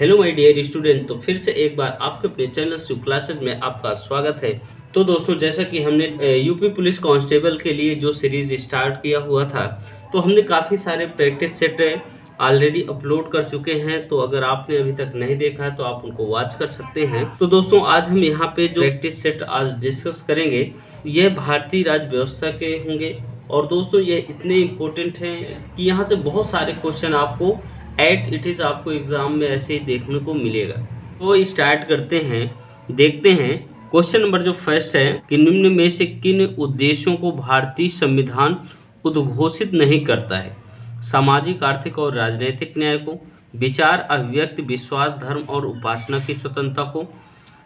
Hello my dear student. तो फिर से एक बार आपके अपने चैनल शिव क्लासेस में आपका स्वागत है। तो दोस्तों, जैसा कि हमने यूपी पुलिस कांस्टेबल के लिए जो सीरीज स्टार्ट किया हुआ था, तो हमने काफ़ी सारे प्रैक्टिस सेट ऑलरेडी अपलोड कर चुके हैं। तो अगर आपने अभी तक नहीं देखा है तो आप उनको वॉच कर सकते हैं। तो दोस्तों, आज हम यहाँ पे जो प्रैक्टिस सेट आज डिस्कस करेंगे, ये भारतीय राज्य व्यवस्था के होंगे। और दोस्तों, ये इतने इम्पोर्टेंट हैं कि यहाँ से बहुत सारे क्वेश्चन आपको एट इट इज़ आपको एग्ज़ाम में ऐसे ही देखने को मिलेगा। तो स्टार्ट करते हैं, देखते हैं। क्वेश्चन नंबर जो फर्स्ट है कि निम्न में से किन उद्देश्यों को भारतीय संविधान उद्घोषित नहीं करता है? सामाजिक, आर्थिक और राजनीतिक न्याय को, विचार, अभिव्यक्ति, विश्वास, धर्म और उपासना की स्वतंत्रता को,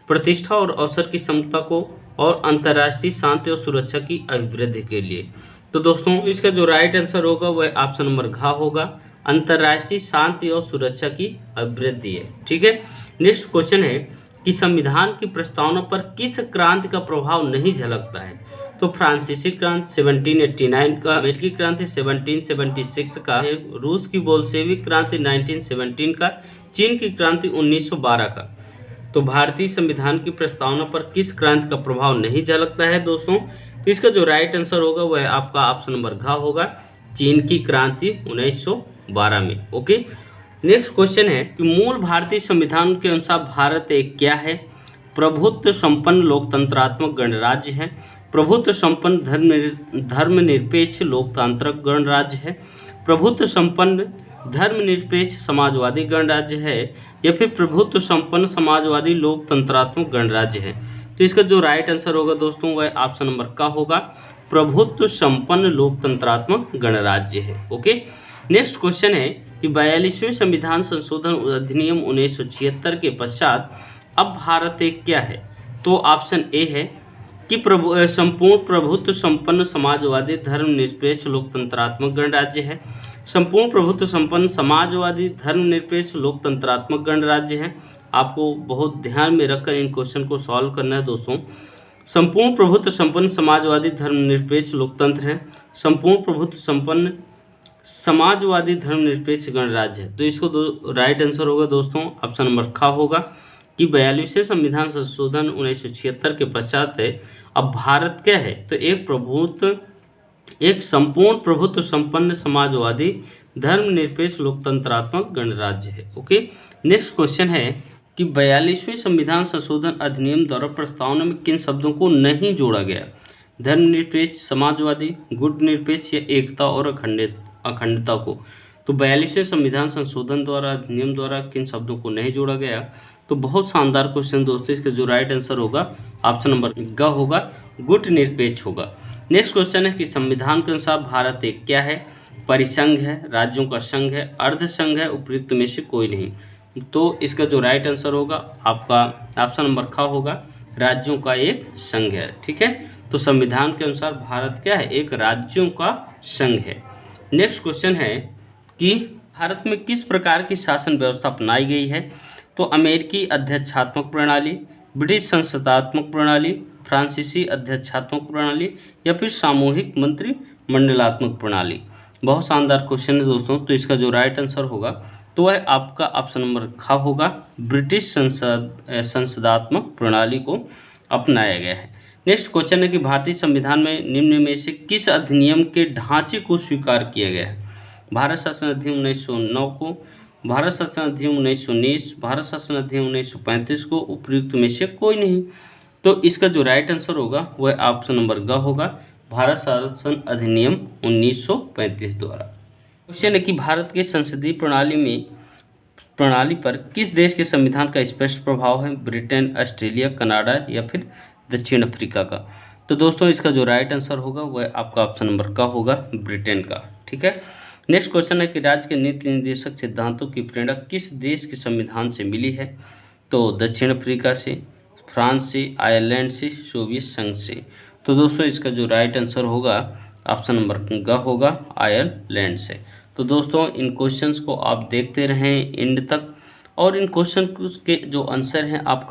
प्रतिष्ठा और अवसर की समता को, और अंतर्राष्ट्रीय शांति और सुरक्षा की अभिवृद्धि के लिए। तो दोस्तों, इसका जो राइट आंसर होगा वह ऑप्शन नंबर घ होगा, अंतर्राष्ट्रीय शांति और सुरक्षा की अभिवृद्धि है। ठीक है। नेक्स्ट क्वेश्चन है कि संविधान की प्रस्तावना पर किस क्रांति का प्रभाव नहीं झलकता है? तो फ्रांसीसी क्रांति 1789 का, अमेरिकी क्रांति 1776 का, रूस की बोल्शेविक क्रांति 1917 का, चीन की क्रांति 1912 का। तो भारतीय संविधान की प्रस्तावना पर किस क्रांति का प्रभाव नहीं झलकता है दोस्तों? तो इसका जो राइट आंसर होगा वह आपका ऑप्शन नंबर घ होगा, चीन की क्रांति 1912 में। ओके। नेक्स्ट क्वेश्चन है कि मूल भारतीय संविधान के अनुसार भारत एक क्या है? प्रभुत्व संपन्न लोकतंत्रात्मक गणराज्य है, प्रभुत्व संपन्न धर्मनिरपेक्ष लोकतांत्रिक गणराज्य है, प्रभुत्व संपन्न धर्मनिरपेक्ष समाजवादी गणराज्य है, या फिर प्रभुत्व संपन्न समाजवादी लोकतंत्रात्मक गणराज्य है। तो इसका जो राइट आंसर होगा दोस्तों वह ऑप्शन नंबर का होगा, प्रभुत्व संपन्न लोकतंत्रात्मक गणराज्य है। ओके। नेक्स्ट क्वेश्चन है कि 42वें संविधान संशोधन अधिनियम 1976 के पश्चात अब भारत एक क्या है? तो ऑप्शन ए है कि संपूर्ण प्रभुत्व संपन्न समाजवादी धर्मनिरपेक्ष लोकतंत्रात्मक गणराज्य है, संपूर्ण प्रभुत्व संपन्न समाजवादी धर्मनिरपेक्ष लोकतंत्रात्मक गणराज्य है। आपको बहुत ध्यान में रखकर इन क्वेश्चन को सॉल्व करना है दोस्तों। संपूर्ण प्रभुत्व संपन्न समाजवादी धर्मनिरपेक्ष लोकतंत्र है, संपूर्ण प्रभुत्व संपन्न समाजवादी धर्मनिरपेक्ष गणराज्य है। तो इसको राइट आंसर होगा दोस्तों ऑप्शन नंबर ख होगा कि 42वें संविधान संशोधन 1976 के पश्चात है अब भारत क्या है? तो एक संपूर्ण प्रभुत्व संपन्न समाजवादी धर्मनिरपेक्ष लोकतंत्रात्मक गणराज्य है। ओके। नेक्स्ट क्वेश्चन है कि 42वें संविधान संशोधन अधिनियम द्वारा प्रस्तावना में किन शब्दों को नहीं जोड़ा गया? धर्मनिरपेक्ष, समाजवादी, गुटनिरपेक्ष या एकता और अखंडता को। तो 42वें संविधान संशोधन द्वारा अधिनियम द्वारा किन शब्दों को नहीं जोड़ा गया? तो बहुत शानदार क्वेश्चन दोस्तों। इसका जो राइट आंसर होगा ऑप्शन नंबर ग होगा, गुटनिरपेक्ष होगा। नेक्स्ट क्वेश्चन है कि संविधान के अनुसार भारत एक क्या है? परिसंघ है, राज्यों का संघ है, अर्धसंघ है, उपयुक्त में से कोई नहीं। तो इसका जो राइट आंसर होगा आपका ऑप्शन नंबर ख होगा, राज्यों का एक संघ है। ठीक है। तो संविधान के अनुसार भारत क्या है? एक राज्यों का संघ है। नेक्स्ट क्वेश्चन है कि भारत में किस प्रकार की शासन व्यवस्था अपनाई गई है? तो अमेरिकी अध्यक्षात्मक प्रणाली, ब्रिटिश संसदात्मक प्रणाली, फ्रांसीसी अध्यक्षात्मक प्रणाली, या फिर सामूहिक मंत्रिमंडलात्मक प्रणाली। बहुत शानदार क्वेश्चन है दोस्तों। तो इसका जो राइट आंसर होगा तो वह आपका ऑप्शन नंबर ख होगा, ब्रिटिश संसदात्मक प्रणाली को अपनाया गया है। नेक्स्ट क्वेश्चन है कि भारतीय संविधान में निम्न में से किस अधिनियम के ढांचे को स्वीकार किया गया है? भारत शासन अधिनियम 1909 को, भारत शासन अधिनियम 1919, भारत शासन अधिनियम 1935 को, उपयुक्त में से कोई नहीं। तो इसका जो राइट आंसर होगा वह ऑप्शन नंबर ग होगा, भारत शासन अधिनियम 1935 द्वारा। क्वेश्चन है कि भारत के संसदीय प्रणाली पर किस देश के संविधान का स्पष्ट प्रभाव है? ब्रिटेन, ऑस्ट्रेलिया, कनाडा या फिर दक्षिण अफ्रीका का। तो दोस्तों, इसका जो राइट आंसर होगा वह आपका ऑप्शन नंबर का होगा, ब्रिटेन का। ठीक है। नेक्स्ट क्वेश्चन है कि राज्य के नीति निर्देशक सिद्धांतों की प्रेरणा किस देश के संविधान से मिली है? तो दक्षिण अफ्रीका से, फ्रांस से, आयरलैंड से, सोवियत संघ से। तो दोस्तों, इसका जो राइट आंसर होगा ऑप्शन नंबर ग होगा, आयरलैंड से। तो दोस्तों, इन क्वेश्चंस को आप देखते रहें एंड तक, और इन क्वेश्चन के जो आंसर हैं आप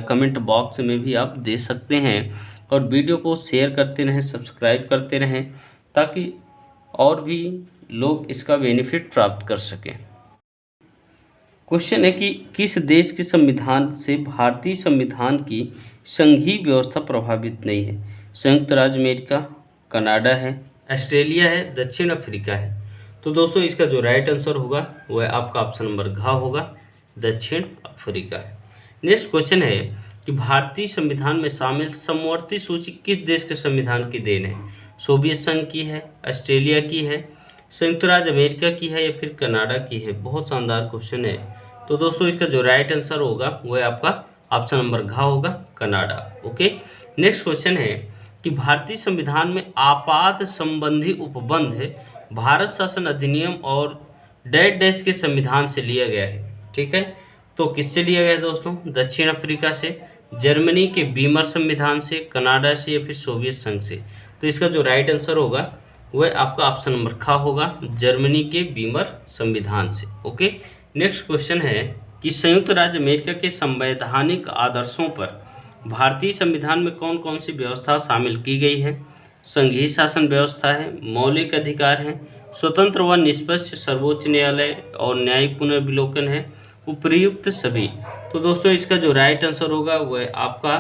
कमेंट बॉक्स में भी आप दे सकते हैं, और वीडियो को शेयर करते रहें, सब्सक्राइब करते रहें, ताकि और भी लोग इसका बेनिफिट प्राप्त कर सकें। क्वेश्चन है कि किस देश के संविधान से भारतीय संविधान की संघीय व्यवस्था प्रभावित नहीं है? संयुक्त राज्य अमेरिका, कनाडा है, ऑस्ट्रेलिया है, दक्षिण अफ्रीका है। तो दोस्तों इसका जो राइट आंसर होगा वह आपका ऑप्शन नंबर घ होगा, दक्षिण अफ्रीका है। नेक्स्ट क्वेश्चन है कि भारतीय संविधान में शामिल समवर्ती सूची किस देश के संविधान की देन है? सोवियत संघ की है, ऑस्ट्रेलिया की है, संयुक्त राज्य अमेरिका की है या फिर कनाडा की है? बहुत शानदार क्वेश्चन है। तो दोस्तों इसका जो राइट आंसर होगा वह आपका ऑप्शन नंबर घ होगा, कनाडा। ओके। नेक्स्ट क्वेश्चन है कि भारतीय संविधान में आपात संबंधी उपबंध है भारत शासन अधिनियम और डैश डैश के संविधान से लिया गया है। ठीक है, तो किससे लिया गया है दोस्तों? दक्षिण अफ्रीका से, जर्मनी के बीमर संविधान से, कनाडा से या फिर सोवियत संघ से? तो इसका जो राइट आंसर होगा वह आपका ऑप्शन नंबर ख होगा, जर्मनी के बीमर संविधान से। ओके। नेक्स्ट क्वेश्चन है कि संयुक्त राज्य अमेरिका के संवैधानिक आदर्शों पर भारतीय संविधान में कौन कौन सी व्यवस्था शामिल की गई है? संघीय शासन व्यवस्था है, मौलिक अधिकार है, स्वतंत्र व निष्पक्ष सर्वोच्च न्यायालय और न्यायिक पुनर्विलोकन है, उपर्युक्त सभी? तो दोस्तों इसका जो राइट आंसर होगा वह आपका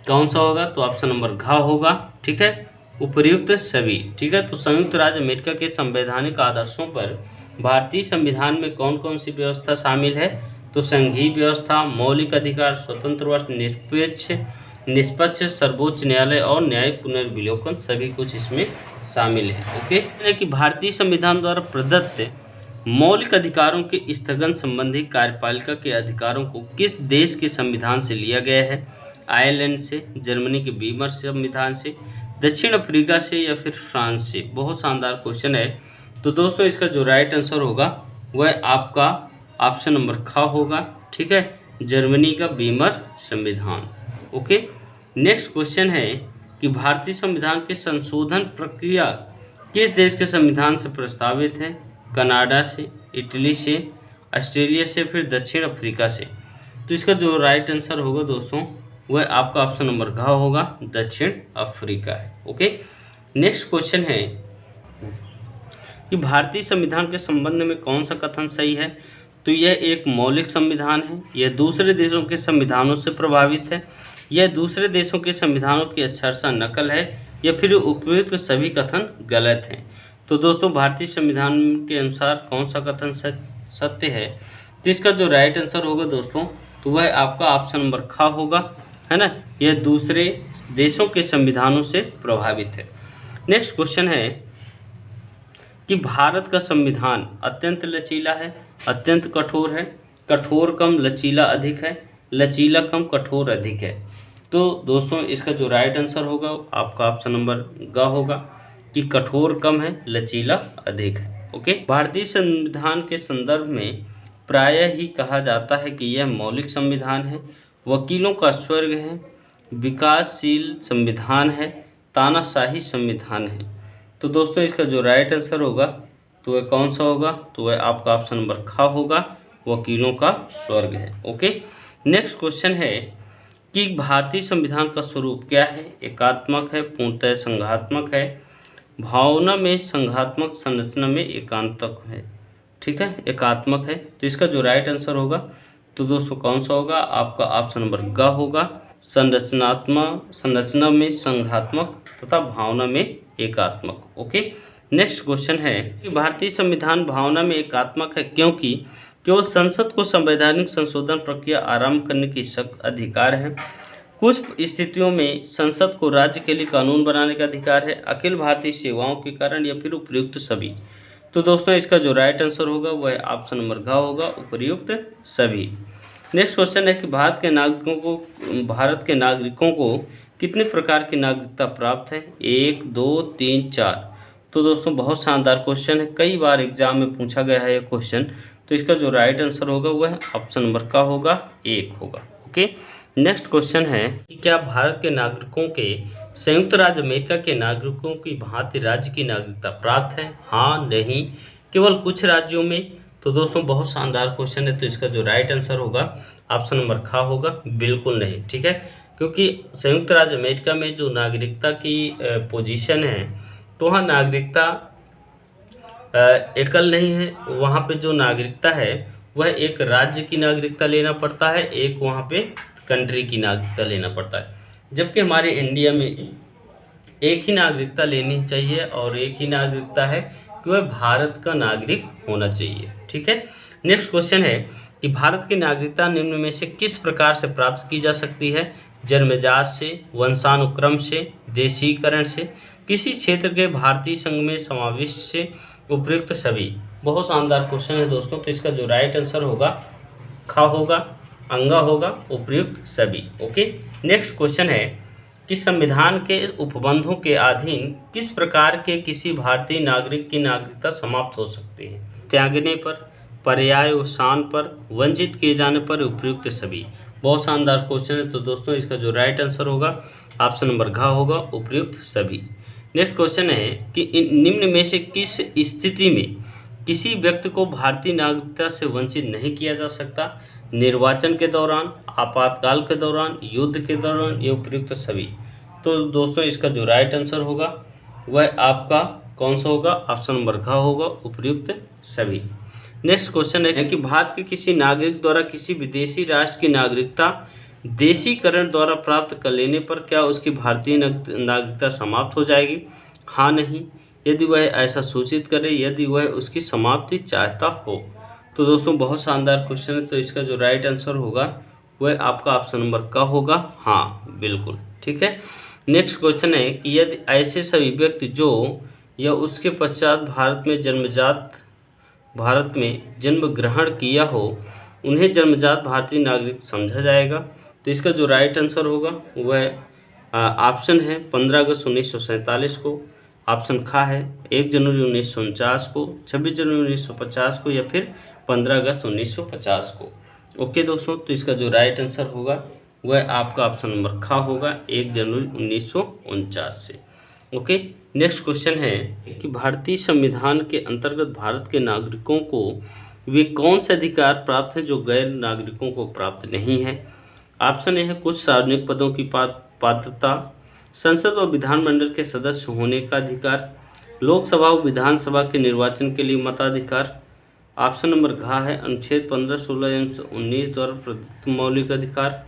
कौन सा होगा? तो ऑप्शन नंबर घ होगा। ठीक है, उपर्युक्त सभी। ठीक है, तो संयुक्त राज्य अमेरिका के संवैधानिक आदर्शों पर भारतीय संविधान में कौन कौन सी व्यवस्था शामिल है? तो संघीय व्यवस्था, मौलिक अधिकार, स्वतंत्र व निष्पक्ष सर्वोच्च न्यायालय और न्यायिक पुनर्विलोकन सभी कुछ इसमें शामिल है। ओके। कि भारतीय संविधान द्वारा प्रदत्त मौलिक अधिकारों के स्थगन संबंधी कार्यपालिका के अधिकारों को किस देश के संविधान से लिया गया है? आयरलैंड से, जर्मनी के बीमर संविधान से, दक्षिण अफ्रीका से या फिर फ्रांस से? बहुत शानदार क्वेश्चन है। तो दोस्तों इसका जो राइट आंसर होगा वह आपका ऑप्शन नंबर ख होगा। ठीक है, जर्मनी का बीमर संविधान। ओके। नेक्स्ट क्वेश्चन है कि भारतीय संविधान के संशोधन प्रक्रिया किस देश के संविधान से प्रस्तावित है? कनाडा से, इटली से, ऑस्ट्रेलिया से, फिर दक्षिण अफ्रीका से? तो इसका जो राइट आंसर होगा दोस्तों वह आपका ऑप्शन नंबर घ होगा, दक्षिण अफ्रीका है। ओके। नेक्स्ट क्वेश्चन है कि भारतीय संविधान के संबंध में कौन सा कथन सही है? तो यह एक मौलिक संविधान है, यह दूसरे देशों के संविधानों से प्रभावित है, यह दूसरे देशों के संविधानों की अक्षरशः नकल है, या फिर उपयुक्त सभी कथन गलत हैं? तो दोस्तों भारतीय संविधान के अनुसार कौन सा कथन सत्य है? तो इसका जो राइट आंसर होगा दोस्तों तो वह आपका ऑप्शन नंबर ख होगा, है ना, यह दूसरे देशों के संविधानों से प्रभावित है। नेक्स्ट क्वेश्चन है कि भारत का संविधान अत्यंत लचीला है, अत्यंत कठोर है, कठोर कम लचीला अधिक है, लचीला कम कठोर अधिक है? तो दोस्तों इसका जो राइट आंसर होगा आपका ऑप्शन नंबर ग होगा कि कठोर कम है, लचीला अधिक है। ओके। भारतीय संविधान के संदर्भ में प्रायः ही कहा जाता है कि यह मौलिक संविधान है, वकीलों का स्वर्ग है, विकासशील संविधान है, तानाशाही संविधान है? तो दोस्तों इसका जो राइट आंसर होगा तो वह कौन सा होगा? तो वह आपका ऑप्शन नंबर ख होगा, वकीलों का स्वर्ग है। ओके। नेक्स्ट क्वेश्चन है कि भारतीय संविधान का स्वरूप क्या है? एकात्मक है, पूर्णतः संघात्मक है, भावना में संघात्मक, संरचना में एकांतक है? ठीक है, एकात्मक है। तो इसका जो राइट आंसर होगा तो दोस्तों कौन सा होगा? आपका ऑप्शन नंबर ग होगा, संरचना में संघात्मक तथा भावना में एकात्मक। ओके। नेक्स्ट क्वेश्चन है कि भारतीय संविधान भावना में एकात्मक है क्योंकि केवल संसद को संवैधानिक संशोधन प्रक्रिया आरंभ करने की सख्त अधिकार है, कुछ स्थितियों में संसद को राज्य के लिए कानून बनाने का अधिकार है, अखिल भारतीय सेवाओं के कारण, या फिर उपयुक्त सभी? तो दोस्तों इसका जो राइट आंसर होगा वह ऑप्शन नंबर घ होगा, उपयुक्त सभी। नेक्स्ट क्वेश्चन है कि भारत के नागरिकों को कितने प्रकार की नागरिकता प्राप्त है? 1, 2, 3, 4? तो दोस्तों बहुत शानदार क्वेश्चन है, कई बार एग्जाम में पूछा गया है ये क्वेश्चन। तो इसका जो राइट आंसर होगा वह ऑप्शन नंबर का होगा, 1 होगा। ओके। नेक्स्ट क्वेश्चन है कि क्या भारत के नागरिकों के संयुक्त राज्य अमेरिका के नागरिकों की भांति राज्य की नागरिकता प्राप्त है? हाँ, नहीं, केवल कुछ राज्यों में? तो दोस्तों बहुत शानदार क्वेश्चन है, तो इसका जो राइट आंसर होगा ऑप्शन नंबर ख होगा, बिल्कुल नहीं। ठीक है, क्योंकि संयुक्त राज्य अमेरिका में जो नागरिकता की पोजीशन है तो वहाँ नागरिकता एकल नहीं है, वहाँ पे जो नागरिकता है वह एक राज्य की नागरिकता लेना पड़ता है, एक वहाँ पे कंट्री की नागरिकता लेना पड़ता है। जबकि हमारे इंडिया में एक ही नागरिकता लेनी चाहिए और एक ही नागरिकता है कि वह भारत का नागरिक होना चाहिए। ठीक है। नेक्स्ट क्वेश्चन है कि भारत की नागरिकता निम्न में से किस प्रकार से प्राप्त की जा सकती है? जन्मजात से, वंशानुक्रम से, देशीकरण से, किसी क्षेत्र के भारतीय संघ में समाविष्ट से, उपयुक्त सभी। बहुत शानदार क्वेश्चन है दोस्तों। तो इसका जो राइट आंसर होगा ख होगा, अंगा होगा, उपयुक्त सभी। ओके। नेक्स्ट क्वेश्चन है कि संविधान के उपबंधों के अधीन किस प्रकार के किसी भारतीय नागरिक की नागरिकता समाप्त हो सकती है? त्यागने पर, पर्यायवसान पर, वंचित किए जाने पर, उपयुक्त सभी। बहुत शानदार क्वेश्चन है। तो दोस्तों इसका जो राइट आंसर होगा ऑप्शन नंबर घ होगा, उपयुक्त सभी। नेक्स्ट क्वेश्चन है कि निम्न में से किस स्थिति में किसी व्यक्ति को भारतीय नागरिकता से वंचित नहीं किया जा सकता? निर्वाचन के दौरान, आपातकाल के दौरान, युद्ध के दौरान, ये उपयुक्त सभी। तो दोस्तों इसका जो राइट आंसर होगा वह आपका कौन सा होगा? ऑप्शन नंबर घ होगा, उपयुक्त सभी। नेक्स्ट क्वेश्चन है कि भारत के किसी नागरिक द्वारा किसी विदेशी राष्ट्र की नागरिकता देशीकरण द्वारा प्राप्त कर लेने पर क्या उसकी भारतीय नागरिकता समाप्त हो जाएगी? हाँ, नहीं। यदि वह ऐसा सूचित करे, यदि वह उसकी समाप्ति चाहता हो। तो दोस्तों बहुत शानदार क्वेश्चन है। तो इसका जो राइट आंसर होगा वह आपका ऑप्शन नंबर का होगा, हाँ बिल्कुल। ठीक है। नेक्स्ट क्वेश्चन है कि यदि ऐसे सभी व्यक्ति जो या उसके पश्चात भारत में जन्म ग्रहण किया हो उन्हें जन्मजात भारतीय नागरिक समझा जाएगा? तो इसका जो राइट आंसर होगा वह ऑप्शन है 15 अगस्त 1947 को, ऑप्शन खा है 1 जनवरी 1949 को, 26 जनवरी 1950 को, या फिर 15 अगस्त 1950 को। ओके दोस्तों, तो इसका जो राइट आंसर होगा वह आपका ऑप्शन नंबर खा होगा 1 जनवरी 1949 से। ओके। नेक्स्ट क्वेश्चन है कि भारतीय संविधान के अंतर्गत भारत के नागरिकों को वे कौन से अधिकार प्राप्त हैं जो गैर नागरिकों को प्राप्त नहीं है? ऑप्शन ए है कुछ सार्वजनिक पदों की पात्रता, संसद और विधानमंडल के सदस्य होने का अधिकार, लोकसभा और विधानसभा के निर्वाचन के लिए मताधिकार। ऑप्शन नंबर घ है अनुच्छेद 15, 16 एवं 19 द्वारा प्रदत्त मौलिक अधिकार,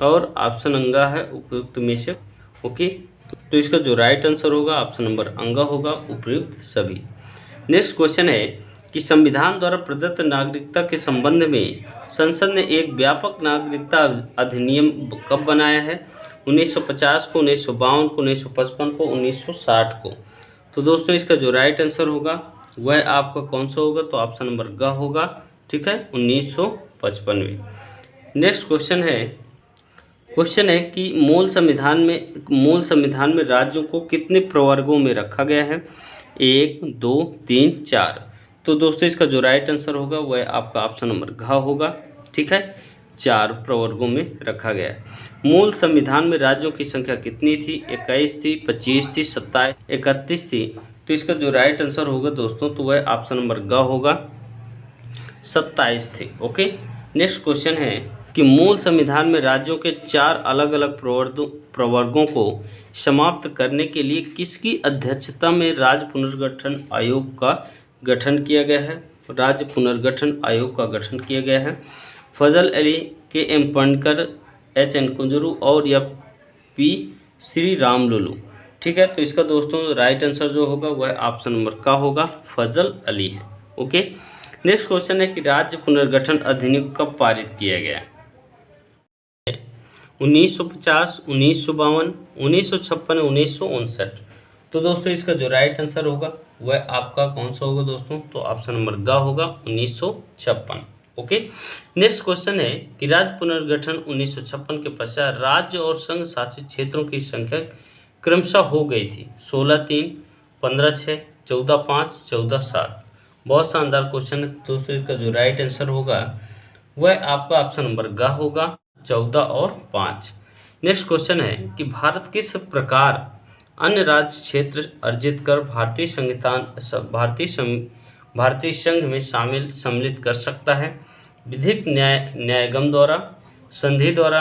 और ऑप्शन अंगा है उपयुक्त में से। ओके। तो इसका जो राइट आंसर होगा ऑप्शन नंबर अंगा होगा, उपयुक्त सभी। नेक्स्ट क्वेश्चन है कि संविधान द्वारा प्रदत्त नागरिकता के संबंध में संसद ने एक व्यापक नागरिकता अधिनियम कब बनाया है? 1950 को, 1952 को, 1955 को, 1960 को। तो दोस्तों इसका जो राइट आंसर होगा वह आपका कौन सा होगा? तो ऑप्शन नंबर ग होगा। ठीक है, 1955 में। नेक्स्ट क्वेश्चन है कि मूल संविधान में राज्यों को कितने प्रवर्गों में रखा गया है? 1, 2, 3, 4। तो दोस्तों इसका जो राइट आंसर होगा वह आपका ऑप्शन नंबर घ होगा। ठीक है, 4 प्रवर्गों में रखा गया है। मूल संविधान में राज्यों की संख्या कितनी थी? 21 थी, 25 थी, 27, 31 थी। तो इसका जो राइट आंसर होगा दोस्तों तो वह ऑप्शन नंबर ग होगा, 27 थी। ओके। नेक्स्ट क्वेश्चन है कि मूल संविधान में राज्यों के 4 अलग अलग प्रवर्गों को समाप्त करने के लिए किसकी अध्यक्षता में राज्य पुनर्गठन आयोग का गठन किया गया है? राज्य पुनर्गठन आयोग का गठन किया गया है। फजल अली, के.एम. पणकर, H.N. कुंजरू और या पी. श्री राम लुलू। ठीक है, तो इसका दोस्तों राइट आंसर जो होगा वह ऑप्शन नंबर का होगा, फजल अली है। ओके। नेक्स्ट क्वेश्चन है कि राज्य पुनर्गठन अधिनियम कब पारित किया गया? 1950, 1952, 1956, 1959। तो दोस्तों इसका जो राइट आंसर होगा वह आपका कौन सा होगा दोस्तों? तो ऑप्शन नंबर ग होगा, 1956। ओके। नेक्स्ट क्वेश्चन है कि राज्य पुनर्गठन 1956 के पश्चात राज्य और संघ शासित क्षेत्रों की संख्या क्रमशः हो गई थी 16-3, 15-6, 14-5, 14-7। बहुत शानदार क्वेश्चन है दोस्तों। इसका जो राइट आंसर होगा वह आपका ऑप्शन नंबर ग होगा, 14 और 5। नेक्स्ट क्वेश्चन है कि भारत किस प्रकार अन्य राज्य क्षेत्र अर्जित कर भारतीय संघ में सम्मिलित कर सकता है? विधिक न्यायगम द्वारा, संधि द्वारा,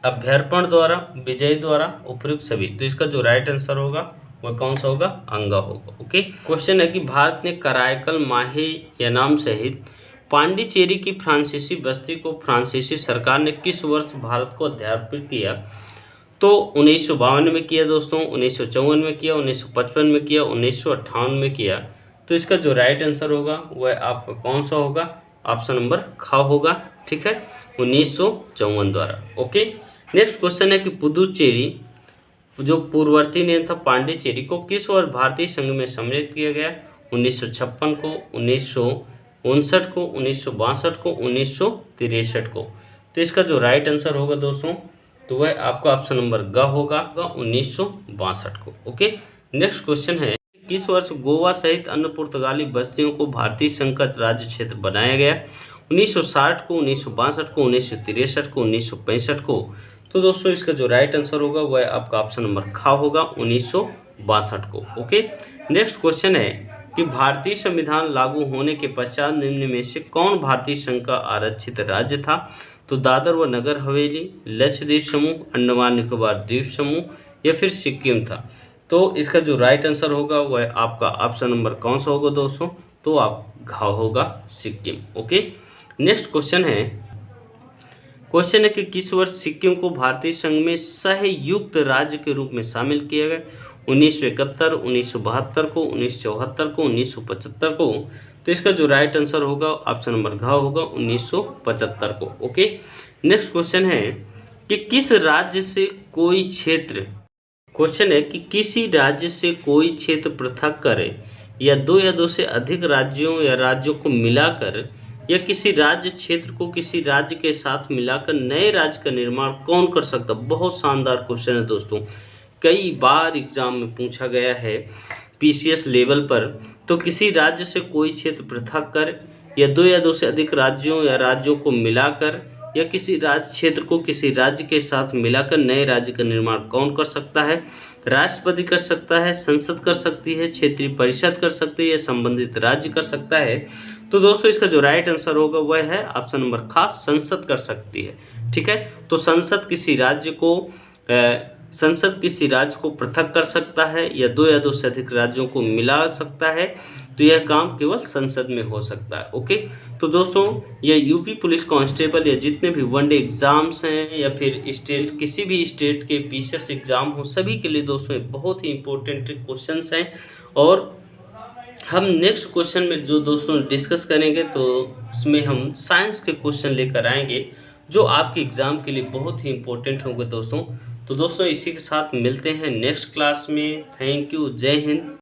अभ्यर्पण द्वारा, विजय द्वारा, उपयुक्त सभी। तो इसका जो राइट आंसर होगा वह कौन सा होगा? अंगा होगा। ओके। क्वेश्चन है कि भारत ने कराईकल, माहे, यनाम सहित पांडिचेरी की फ्रांसीसी बस्ती को फ्रांसीसी सरकार ने किस वर्ष भारत को अर्पित किया? तो 1952 में किया दोस्तों, 1954 में किया, 1955 में किया, 1958 में किया। तो इसका जो राइट आंसर होगा वह आपका कौन सा होगा? ऑप्शन नंबर ख होगा। ठीक है, 1954 द्वारा। ओके, नेक्स्ट क्वेश्चन है कि पुदुचेरी जो पूर्ववर्ती नेम था पांडिचेरी को किस वर्ष भारतीय संघ में सम्मिलित किया गया? 1956 को, 1959 को, 1962 को, 1963 को। तो इसका जो राइट आंसर होगा दोस्तों तो वह आपका ऑप्शन नंबर ग होगा 1962 को। ओके, नेक्स्ट क्वेश्चन है किस वर्ष गोवा सहित अन्य पुर्तगाली बस्तियों को भारतीय संघ का राज्य क्षेत्र बनाया गया? 1960 को, 1962 को, 1963 को, 1965 को। तो दोस्तों इसका जो राइट आंसर होगा वह आपका ऑप्शन नंबर ख होगा 1962 को। ओके, नेक्स्ट क्वेश्चन है कि भारतीय संविधान लागू होने के पश्चात निम्न में से कौन भारतीय संघ का आरक्षित राज्य था? तो दादर व नगर हवेली, लक्षद्वीप समूह, अंडमान निकोबार द्वीप समूह या फिर सिक्किम था। तो इसका जो राइट आंसर होगा वह आपका ऑप्शन नंबर कौन सा होगा दोस्तों? तो आप घ होगा सिक्किम। ओके, नेक्स्ट क्वेश्चन है कि किस वर्ष सिक्किम को भारतीय संघ में सहयुक्त राज्य के रूप में शामिल किया गया? 1971, 1972 को, 1974 को, 1975 को। तो इसका जो राइट आंसर होगा ऑप्शन नंबर घ होगा 1975 को। ओके, नेक्स्ट क्वेश्चन है कि किस राज्य से कोई क्षेत्र किसी राज्य से कोई क्षेत्र पृथक करे या दो से अधिक राज्यों या राज्यों को मिलाकर या किसी राज्य क्षेत्र को किसी राज्य के साथ मिलाकर नए राज्य का निर्माण कौन कर सकता? बहुत शानदार क्वेश्चन है दोस्तों, कई बार एग्जाम में पूछा गया है पीसीएस लेवल पर। तो किसी राज्य से कोई क्षेत्र पृथक कर या दो से अधिक राज्यों या राज्यों को मिलाकर या किसी राज्य क्षेत्र को किसी राज्य के साथ मिलाकर नए राज्य का निर्माण कौन कर सकता है? राष्ट्रपति कर सकता है, संसद कर सकती है, क्षेत्रीय परिषद कर सकती है या संबंधित राज्य कर सकता है। तो दोस्तों इसका जो राइट आंसर होगा वह है ऑप्शन नंबर ख, संसद कर सकती है। ठीक है, तो संसद किसी राज्य को पृथक कर सकता है या दो से अधिक राज्यों को मिला सकता है। तो यह काम केवल संसद में हो सकता है। ओके, तो दोस्तों यह यूपी पुलिस कांस्टेबल या जितने भी वनडे एग्जाम्स हैं या फिर स्टेट किसी भी स्टेट के पीसीएस एग्जाम हो सभी के लिए दोस्तों बहुत ही इंपॉर्टेंट क्वेश्चंस हैं। और हम नेक्स्ट क्वेश्चन में जो दोस्तों डिस्कस करेंगे तो उसमें हम साइंस के क्वेश्चन लेकर आएंगे जो आपके एग्ज़ाम के लिए बहुत ही इंपॉर्टेंट होंगे दोस्तों। तो दोस्तों इसी के साथ मिलते हैं नेक्स्ट क्लास में। थैंक यू, जय हिंद।